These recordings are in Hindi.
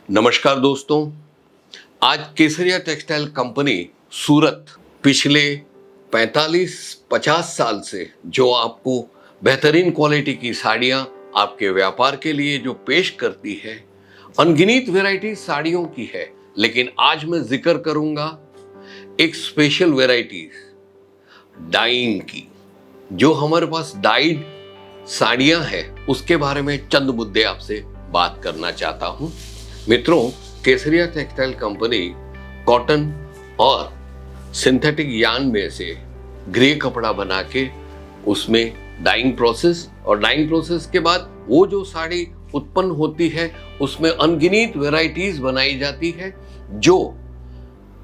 नमस्कार दोस्तों, आज केसरिया टेक्सटाइल कंपनी सूरत पिछले 45-50 साल से जो आपको बेहतरीन क्वालिटी की साड़ियां आपके व्यापार के लिए जो पेश करती है, अनगिनत वैरायटी साड़ियों की है। लेकिन आज मैं जिक्र करूंगा एक स्पेशल वैरायटीज डाइंग की। जो हमारे पास डाइड साड़ियां हैं उसके बारे में चंद मुद्दे आपसे बात करना चाहता हूं। मित्रों, केसरिया टेक्सटाइल कंपनी कॉटन और सिंथेटिक यार्न में से ग्रे कपड़ा बना के उसमें डाइंग प्रोसेस और डाइंग प्रोसेस के बाद वो जो साड़ी उत्पन्न होती है उसमें अनगिनत वैरायटीज बनाई जाती है जो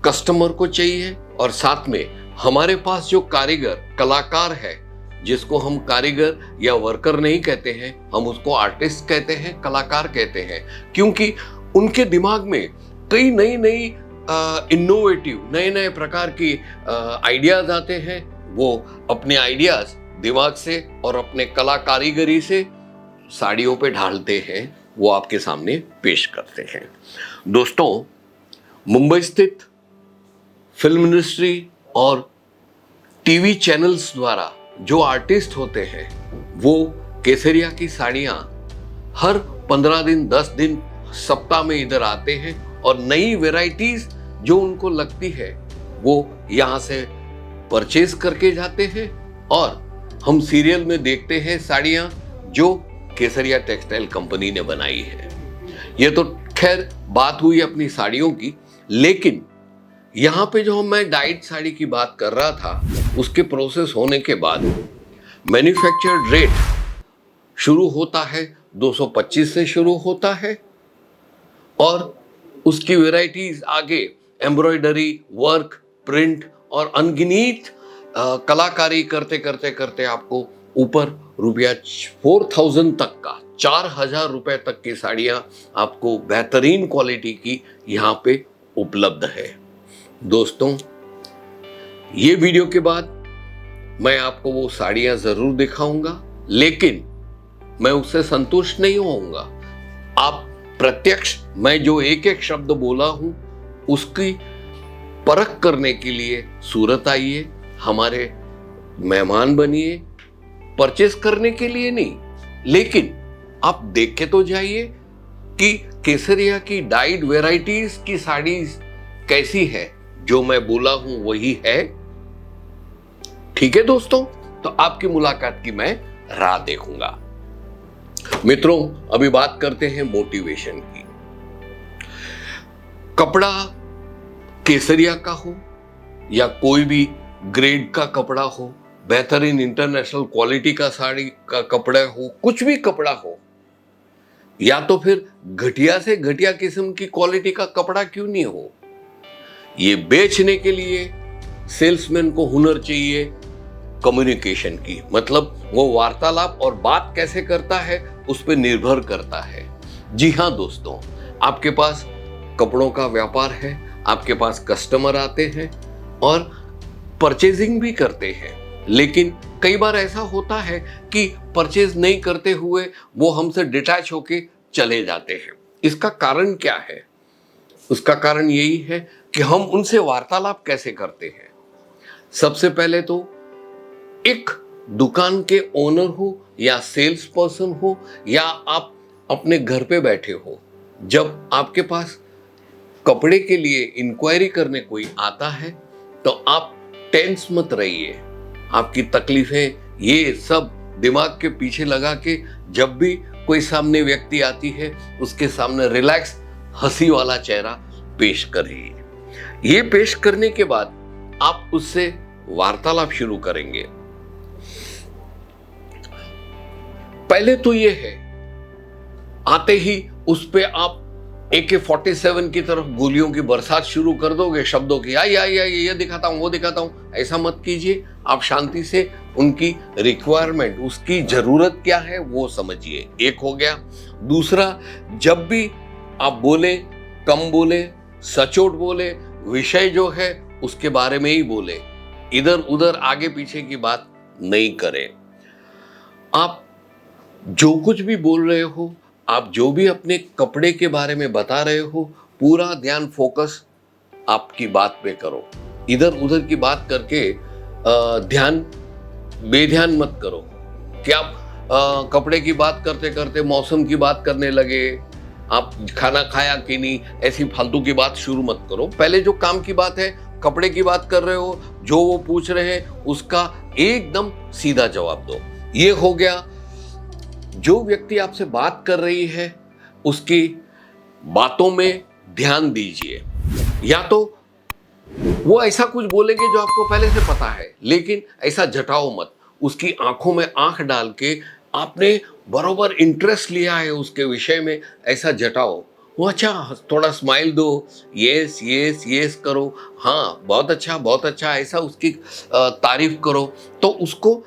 कस्टमर को चाहिए। और साथ में हमारे पास जो कारीगर कलाकार है, जिसको हम कारीगर या वर्कर नहीं कहते हैं, हम उसको आर्टिस्ट कहते हैं, कलाकार कहते हैं, क्योंकि उनके दिमाग में कई नई नई इनोवेटिव नए प्रकार की आइडियाज आते हैं। वो अपने आइडियाज दिमाग से और अपने कला कारीगरी से साड़ियों पे ढालते हैं, वो आपके सामने पेश करते हैं। दोस्तों, मुंबई स्थित फिल्म इंडस्ट्री और टीवी चैनल्स द्वारा जो आर्टिस्ट होते हैं वो केसरिया की साड़ियां हर 15 दिन 10 दिन सप्ताह में इधर आते हैं और नई वैरायटीज जो उनको लगती है वो यहाँ से परचेज करके जाते हैं। और हम सीरियल में देखते हैं साड़ियां जो केसरिया टेक्सटाइल कंपनी ने बनाई है। ये तो खैर बात हुई अपनी साड़ियों की, लेकिन यहाँ पे जो मैं डाइड साड़ी की बात कर रहा था उसके प्रोसेस होने के बाद मैन्युफैक्चर्ड रेट शुरू होता है 225 से शुरू होता है और उसकी वैरायटीज आगे एम्ब्रॉयडरी वर्क प्रिंट और अनगिनत कलाकारी करते करते करते आपको ऊपर रुपया 4000 तक का 4000 रुपए तक की साड़ियां आपको बेहतरीन क्वालिटी की यहाँ पे उपलब्ध है। दोस्तों, ये वीडियो के बाद मैं आपको वो साड़ियां जरूर दिखाऊंगा, लेकिन मैं उससे संतुष्ट नहीं होऊंगा। आप प्रत्यक्ष मैं जो एक एक शब्द बोला हूं उसकी परख करने के लिए सूरत आइए, हमारे मेहमान बनिए। परचेस करने के लिए नहीं, लेकिन आप देख के तो जाइए कि केसरिया की डाइड वैरायटीज की साड़ीज कैसी है। जो मैं बोला हूं वही है। ठीक है दोस्तों, तो आपकी मुलाकात की मैं राह देखूंगा। मित्रों, अभी बात करते हैं मोटिवेशन की। कपड़ा केसरिया का हो या कोई भी ग्रेड का कपड़ा हो, बेहतरीन इंटरनेशनल क्वालिटी का साड़ी का कपड़ा हो, कुछ भी कपड़ा हो, या तो फिर घटिया से घटिया किस्म की क्वालिटी का कपड़ा क्यों नहीं हो, ये बेचने के लिए सेल्समैन को हुनर चाहिए कम्युनिकेशन की। मतलब वो वार्तालाप और बात कैसे करता है उस पर निर्भर करता है। जी हाँ दोस्तों, आपके पास कपड़ों का व्यापार है, आपके पास कस्टमर आते हैं और परचेजिंग भी करते हैं, लेकिन कई बार ऐसा होता है कि परचेज नहीं करते हुए वो हमसे डिटैच होके चले जाते हैं। इसका कारण क्या है? उसका कारण यही है कि हम उनसे वार्तालाप कैसे करते हैं। सबसे पहले तो एक दुकान के ओनर हो या सेल्स पर्सन हो या आप अपने घर पे बैठे हो, जब आपके पास कपड़े के लिए इंक्वायरी करने कोई आता है तो आप टेंस मत रहिए। आपकी तकलीफें ये सब दिमाग के पीछे लगा के जब भी कोई सामने व्यक्ति आती है उसके सामने रिलैक्स हंसी वाला चेहरा पेश करिए। ये पेश करने के बाद आप उससे वार्तालाप शुरू करेंगे। पहले तो ये है, आते ही उस पे आप AK-47 की तरफ गोलियों की बरसात शुरू कर दोगे, शब्दों की, आई आई आई, ये दिखाता हूं वो दिखाता हूं। ऐसा मत कीजिए। आप शांति से उनकी रिक्वायरमेंट, उसकी जरूरत क्या है वो समझिए। एक हो गया। दूसरा, जब भी आप बोले कम बोले, सचोट बोले, विषय जो है उसके बारे में ही बोले, इधर उधर आगे पीछे की बात नहीं करें। आप जो कुछ भी बोल रहे हो आप जो भी अपने कपड़े के बारे में बता रहे हो, पूरा ध्यान फोकस आपकी बात पे करो। इधर उधर की बात करके ध्यान बेध्यान मत करो कि आप कपड़े की बात करते करते मौसम की बात करने लगे, आप खाना खाया कि नहीं, ऐसी फालतू की बात शुरू मत करो। पहले जो काम की बात है, कपड़े की बात कर रहे हो, जो वो पूछ रहे हैं उसका एकदम सीधा जवाब दो। ये हो गया। जो व्यक्ति आपसे बात कर रही है उसकी बातों में ध्यान दीजिए। या तो वो ऐसा कुछ बोलेंगे जो आपको पहले से पता है, लेकिन ऐसा झटाओ मत। उसकी आंखों में आंख डाल के आपने बरोबर इंटरेस्ट लिया है उसके विषय में, ऐसा झटाओ। वो अच्छा, थोड़ा स्माइल दो, यस यस यस करो, हाँ बहुत अच्छा, ऐसा उसकी तारीफ करो, तो उसको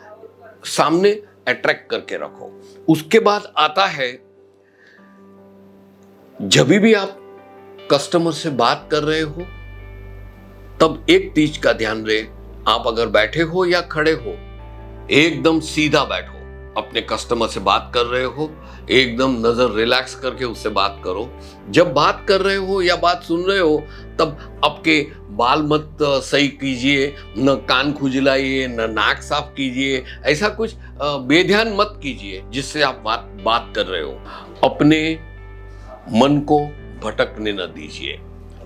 सामने अट्रैक्ट करके रखो। उसके बाद आता है, जब भी आप कस्टमर से बात कर रहे हो तब एक चीज का ध्यान रहे, आप अगर बैठे हो या खड़े हो, एकदम सीधा बैठो। अपने कस्टमर से बात कर रहे हो, एकदम नजर रिलैक्स करके उससे बात करो। जब बात कर रहे हो या बात सुन रहे हो तब आपके बाल मत सही कीजिए, न कान खुजलाइए, न नाक साफ कीजिए, ऐसा कुछ बेध्यान मत कीजिए जिससे आप बात कर रहे हो। अपने मन को भटकने न दीजिए।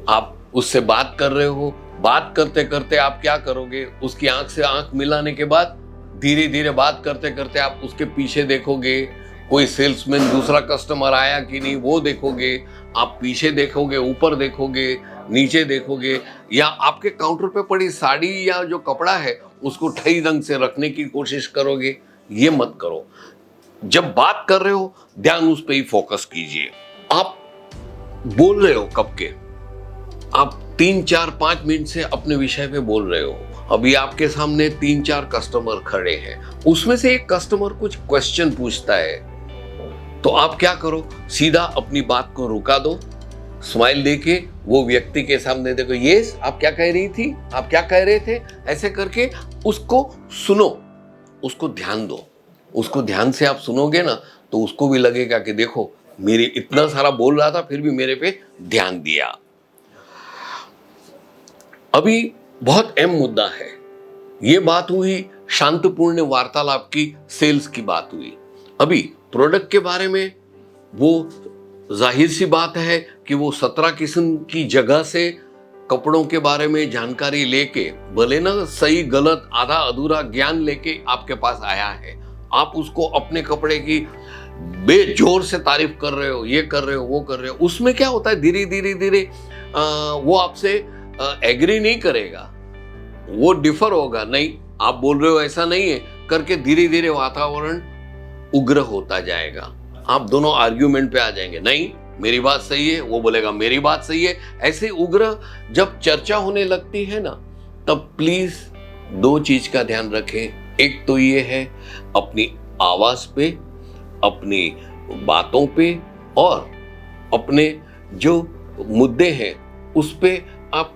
आप उससे बात कर रहे हो, बात करते करते आप क्या करोगे, उसकी आंख से आंख मिलाने के बाद धीरे धीरे बात करते करते आप उसके पीछे देखोगे, कोई सेल्समैन दूसरा कस्टमर आया कि नहीं वो देखोगे, आप पीछे देखोगे, ऊपर देखोगे, नीचे देखोगे, या आपके काउंटर पे पड़ी साड़ी या जो कपड़ा है उसको सही ढंग से रखने की कोशिश करोगे। ये मत करो। जब बात कर रहे हो ध्यान उस पर ही फोकस कीजिए। आप बोल रहे हो कब के, आप 3-4-5 मिनट से अपने विषय पे बोल रहे हो। अभी आपके सामने 3-4 कस्टमर खड़े हैं, उसमें से एक कस्टमर कुछ क्वेश्चन पूछता है, तो आप क्या करो, सीधा अपनी बात को रुका दो, स्माइल देके वो व्यक्ति के सामने देखो, यस आप क्या कह रही थी, आप क्या कह रहे थे, ऐसे करके उसको सुनो, उसको ध्यान दो। उसको ध्यान से आप सुनोगे ना तो उसको भी लगेगा कि देखो मेरे इतना सारा बोल रहा था फिर भी मेरे पे ध्यान दिया। अभी बहुत अहम मुद्दा है। ये बात हुई शांतिपूर्ण वार्तालाप की, सेल्स की बात हुई। अभी प्रोडक्ट के बारे में वो जाहिर सी बात है कि वो 17 किस्म की जगह से कपड़ों के बारे में जानकारी लेके, भले ना सही गलत आधा अधूरा ज्ञान लेके आपके पास आया है, आप उसको अपने कपड़े की बेजोर से तारीफ कर रहे हो, ये कर रहे हो, वो कर रहे हो। उसमें क्या होता है, धीरे धीरे वो आपसे एग्री नहीं करेगा, वो डिफर होगा, नहीं आप बोल रहे हो ऐसा नहीं है करके धीरे धीरे वातावरण उग्र होता जाएगा। आप दोनों आर्ग्यूमेंट पे आ जाएंगे, नहीं मेरी बात सही है, वो बोलेगा मेरी बात सही है। ऐसे उग्र जब चर्चा होने लगती है ना, तब प्लीज 2 चीज का ध्यान रखें। एक तो ये है अपनी आवाज पे, अपनी बातों पे, और अपने जो मुद्दे हैं उस पे आप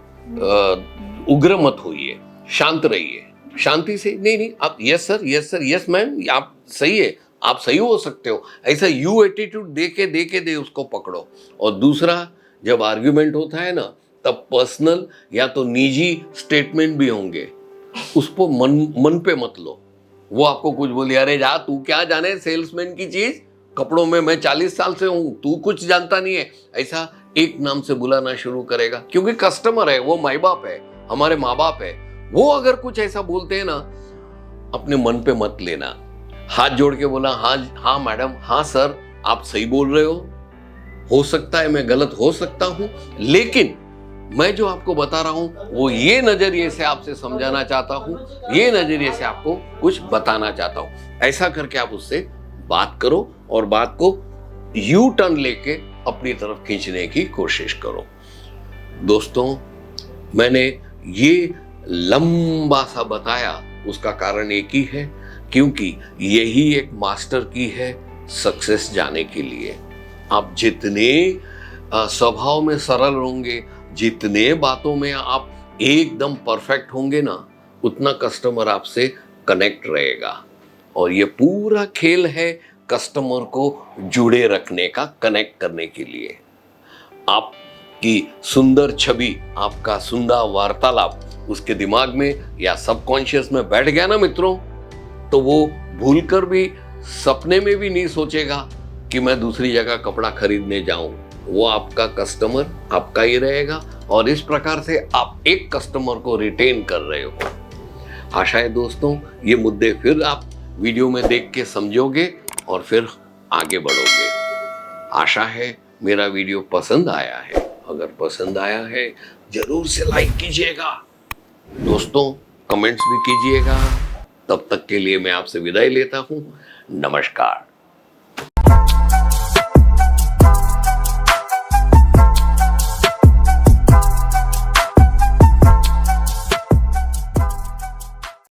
उग्र मत होइए, शांत रहिए, शांति से। नहीं आप yes sir, yes sir, yes ma'am, आप सही है, आप सही हो सकते हो, ऐसा यू एटीट्यूड दे उसको पकड़ो। और दूसरा, जब आर्ग्यूमेंट होता है ना तब पर्सनल या तो निजी स्टेटमेंट भी होंगे, उसको मन पे मत लो। वो आपको कुछ बोले, अरे जा तू क्या जाने सेल्समैन की चीज, कपड़ों में मैं 40 साल से हूं, तू कुछ जानता नहीं है, ऐसा एक नाम से बुलाना शुरू करेगा। क्योंकि कस्टमर है, वो माई बाप है, हमारे माँ बाप है, वो अगर कुछ ऐसा बोलते हैं ना, अपने मन पे मत लेना। हाथ जोड़ के बोला, हाँ मैडम, हाँ सर, आप सही बोल रहे हो सकता है मैं गलत हो सकता हूं, लेकिन मैं जो आपको बता रहा हूं वो ये नजरिए से आपसे समझाना चाहता हूं, ये नजरिए से आपको कुछ बताना चाहता हूं। ऐसा करके आप उससे बात करो और बात को यू टर्न लेके अपनी तरफ खींचने की कोशिश करो। दोस्तों, मैंने ये लंबा सा बताया, उसका कारण एक ही है, क्योंकि यही एक मास्टर की है सक्सेस जाने के लिए। आप जितने स्वभाव में सरल होंगे, जितने बातों में आप एकदम परफेक्ट होंगे ना, उतना कस्टमर आपसे कनेक्ट रहेगा। और ये पूरा खेल है कस्टमर को जुड़े रखने का, कनेक्ट करने के लिए। आपकी सुंदर छवि, आपका सुंदर वार्तालाप उसके दिमाग में या सबकॉन्शियस में बैठ गया ना मित्रों, तो वो भूलकर भी सपने में भी नहीं सोचेगा कि मैं दूसरी जगह कपड़ा खरीदने जाऊं। वो आपका कस्टमर आपका ही रहेगा और इस प्रकार से आप एक कस्टमर को रिटेन कर रहे हो। आशा है दोस्तों ये मुद्दे फिर आप वीडियो में देख के समझोगे और फिर आगे बढ़ोगे। आशा है मेरा वीडियो पसंद आया है। अगर पसंद आया है जरूर से लाइक कीजिएगा, दोस्तों कमेंट्स भी कीजिएगा। तब तक के लिए मैं आपसे विदाई लेता हूं। नमस्कार।